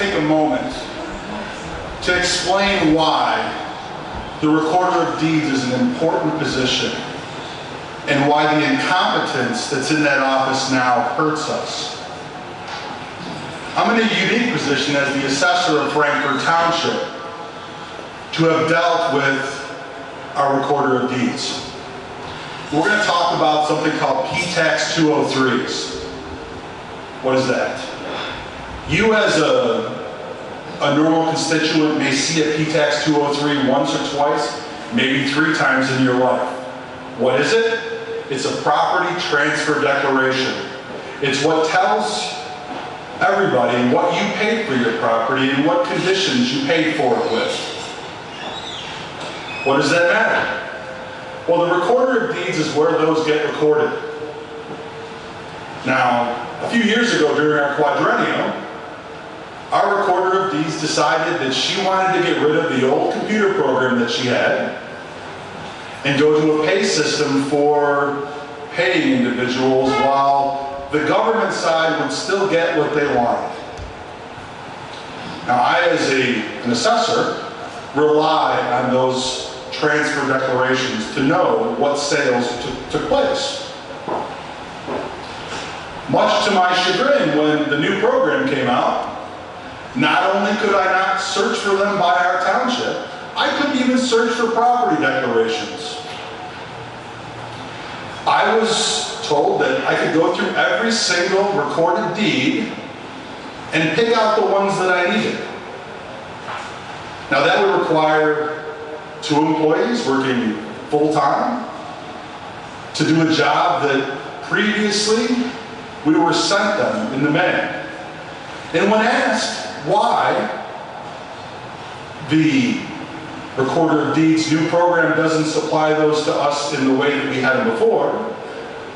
take a moment to explain why the Recorder of Deeds is an important position and why the incompetence that's in that office now hurts us. I'm in a unique position as the assessor of Frankfort Township to have dealt with our Recorder of Deeds. We're going to talk about something called P-Tax 203s. What is that? You as a normal constituent may see a P-Tax 203 once or twice, maybe 3 times in your life. What is it? It's a property transfer declaration. It's what tells everybody what you paid for your property and what conditions you paid for it with. What does that matter? Well, the Recorder of Deeds is where those get recorded. Now, a few years ago during our quadrennium, our Recorder of Deeds decided that she wanted to get rid of the old computer program that she had and go to a pay system for paying individuals while the government side would still get what they wanted. Now, I, as an assessor, rely on those transfer declarations to know what sales took place. Much to my chagrin, when the new program came out, not only could I not search for them by our township, I couldn't even search for property declarations. I was told that I could go through every single recorded deed and pick out the ones that I needed. Now that would require 2 employees working full-time to do a job that previously we were sent them in the mail. And when asked why the Recorder of Deeds new program doesn't supply those to us in the way that we had them before,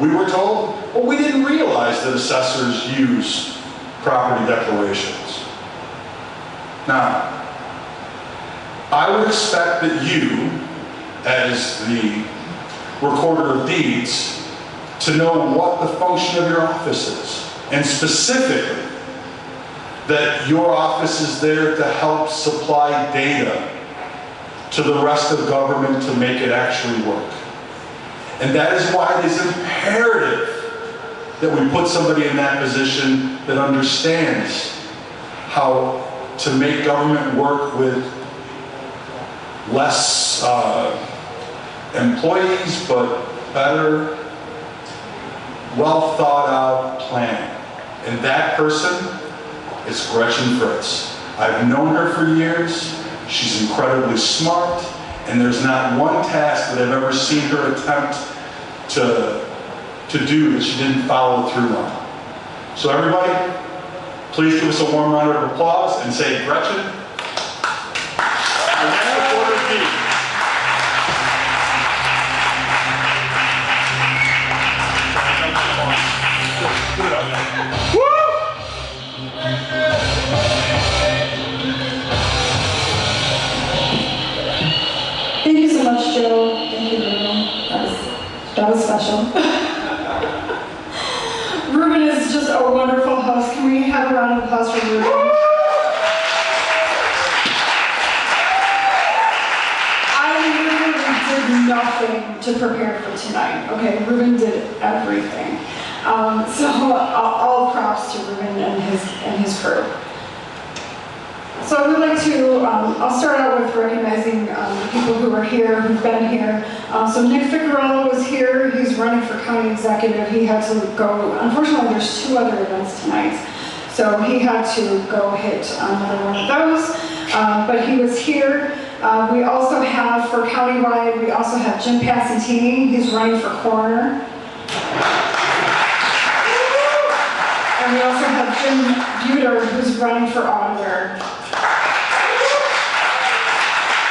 we were told, well, we didn't realize that assessors use property declarations. Now, I would expect that you, as the Recorder of Deeds, to know what the function of your office is, and specifically that your office is there to help supply data to the rest of government to make it actually work. And that is why it is imperative that we put somebody in that position that understands how to make government work with less employees, but better, well thought out planning. And that person is Gretchen Fritz. I've known her for years. She's incredibly smart, and there's not one task that I've ever seen her attempt to do that she didn't follow through on. So everybody, please give us a warm round of applause and say, Gretchen, our next Recorder of Deeds. Thank you so much, Joe. Thank you, Ruben. That was special. Ruben is just a wonderful host. Can we have a round of applause for Ruben? I literally did nothing to prepare for tonight. Okay, Ruben did everything. So all props to Ruben and his crew. So I would like to, I'll start out with recognizing the people who are here, who've been here. So Nick Ficarello was here. He's running for county executive. He had to go, unfortunately there's 2 other events tonight. So he had to go hit another one of those, but he was here. We also have, for countywide, we also have Jim Passantini. He's running for coroner. And we also have Jim Buter, who's running for auditor.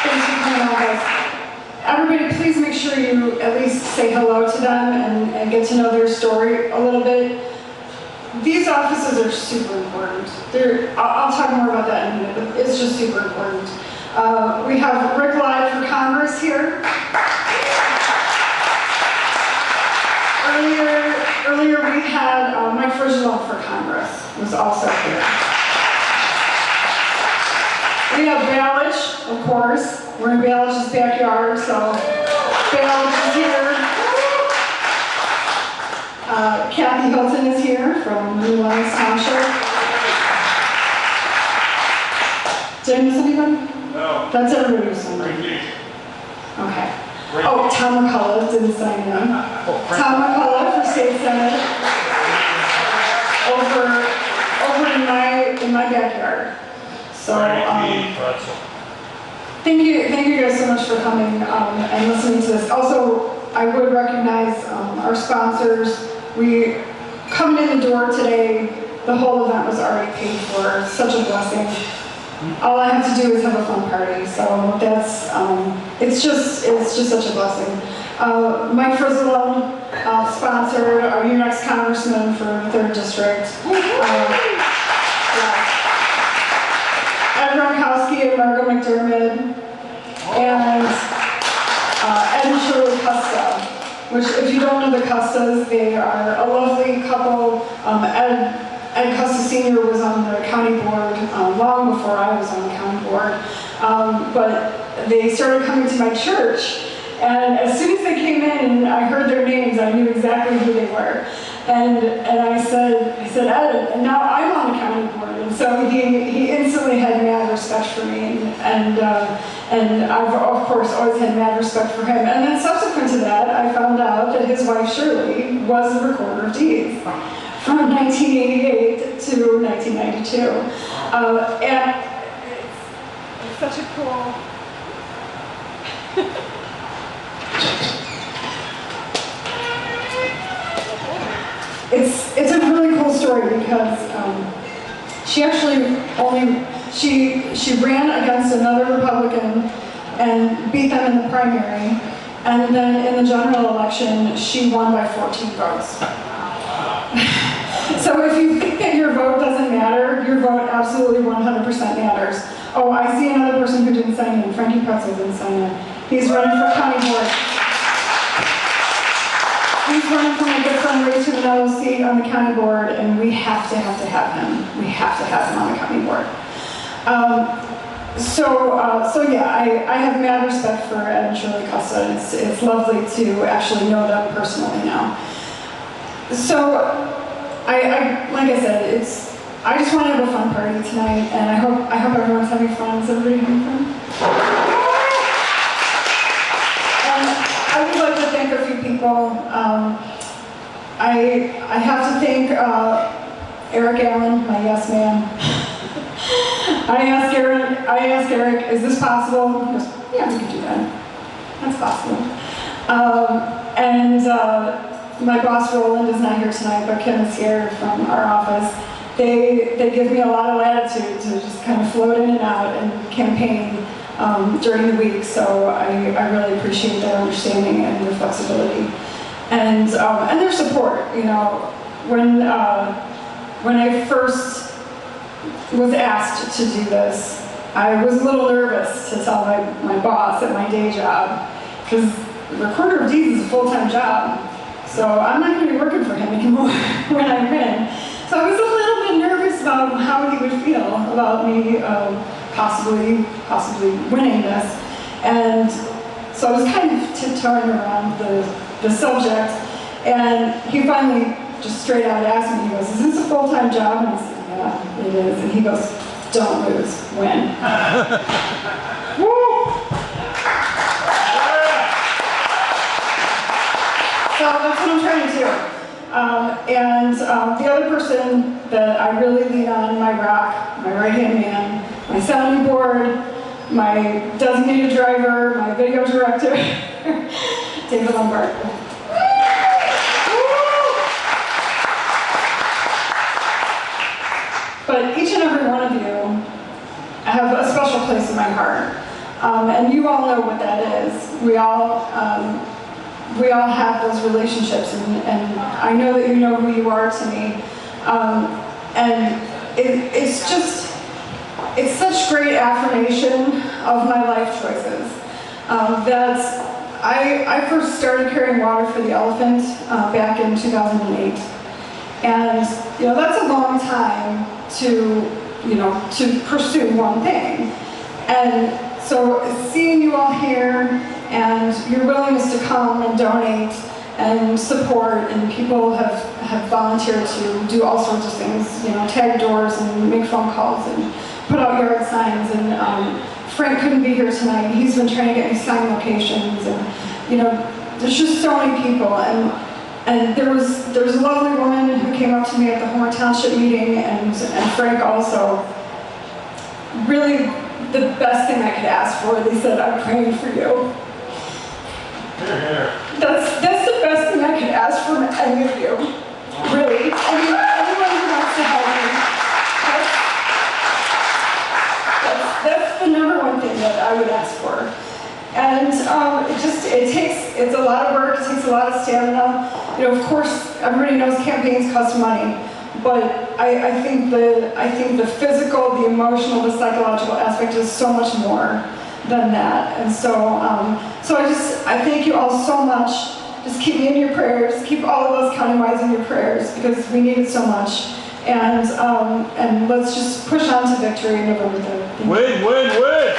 Thanks for coming out, guys. Everybody, please make sure you at least say hello to them and get to know their story a little bit. These offices are super important. I'll talk more about that in a minute, but it's just super important. We have Rick Live for Congress here. Earlier we had Mike Frizzell for Congress, was also here. have Balich, of course. We're in Balich's backyard, so Balich is here. Kathy Hilton is here from New Orleans Township. Did I miss anybody? No. That's everybody who's signed in. Okay. Oh, Tom McCullough didn't sign in. Tom McCullough for State Senate. Over in my backyard. So thank you guys so much for coming and listening to this. Also, I would recognize our sponsors. We coming in the door today. The whole event was already paid for. Such a blessing. All I have to do is have a fun party. So that's it's just such a blessing. Mike Frizzle sponsored our next congressman for 3rd District. Ed Gronkowski and Margo McDermott, and Ed and Shirley Custa, which if you don't know the Custas, they are a lovely couple. Ed Custa Sr. was on the county board long before I was on the county board, but they started coming to my church. And as soon as they came in and I heard their names, I knew exactly who they were. And I said, Ed, and now I'm on the county board. And so he instantly had mad respect for me. And I've, of course, always had mad respect for him. And then subsequent to that, I found out that his wife, Shirley, was the recorder of deeds from 1988 to 1992. And it's such a cool... It's a really cool story because she actually she ran against another Republican and beat them in the primary, and then in the general election she won by 14 votes. So if you think that your vote doesn't matter, your vote absolutely 100% matters. Oh, I see another person who didn't sign in. Frankie Pretzel didn't sign in. He's running for county board. He's running for my good friend Rachel LLC on the county board, and we have to have him. We have to have him on the county board. So yeah, I have mad respect for Ed and Shirley Custa. It's lovely to actually know them personally now. So I like I said, I just want to have a fun party tonight, and I hope everyone's having fun. Is everybody having fun? I would like to thank a few people. I have to thank Eric Allen, my yes man. I asked Eric, is this possible? He goes, yeah, we can do that. That's possible. And my boss Roland is not here tonight, but Kim is here from our office. They give me a lot of latitude to just kind of float in and out and campaign during the week, so I really appreciate their understanding and their flexibility, and their support. You know, when I first was asked to do this, I was a little nervous to tell my boss at my day job, because recorder of deeds is a full-time job, so I'm not going to be working for him anymore when I win. So I was a little bit nervous about how he would feel about me possibly winning this. And so I was kind of tiptoeing around the subject, and he finally just straight out asked me, he goes, is this a full-time job? And I said, yeah, it is. And he goes, don't lose, win. Woo! So that's what I'm trying to do. The other person that I really lean on, my rock, my right-hand man, my sounding board, my designated driver, my video director, David Lombard. But each and every one of you have a special place in my heart. And you all know what that is. We all have those relationships, and I know that you know who you are to me. It's such great affirmation of my life choices. I first started carrying water for the elephant back in 2008. And that's a long time to pursue one thing. And so seeing you all here and your willingness to come and donate and support, and people have volunteered to do all sorts of things, you know, tag doors and make phone calls and put out yard signs. And Frank couldn't be here tonight. He's been trying to get me sign locations, and you know, there's just so many people. And there was a lovely woman who came up to me at the Homer Township meeting, and Frank also. Really, the best thing I could ask for. They said, "I'm praying for you." Here, here. That's the best thing I could ask from any of you. Really. I mean, anyone who wants to help me. That's the number one thing that I would ask for. And it's a lot of work, it takes a lot of stamina. You know, of course, everybody knows campaigns cost money, but I think the physical, the emotional, the psychological aspect is so much more than that. And so I thank you all so much. Just keep me in your prayers. Keep all of us countywide in your prayers, because we need it so much. And let's just push on to victory in November 3rd. Win, win, win!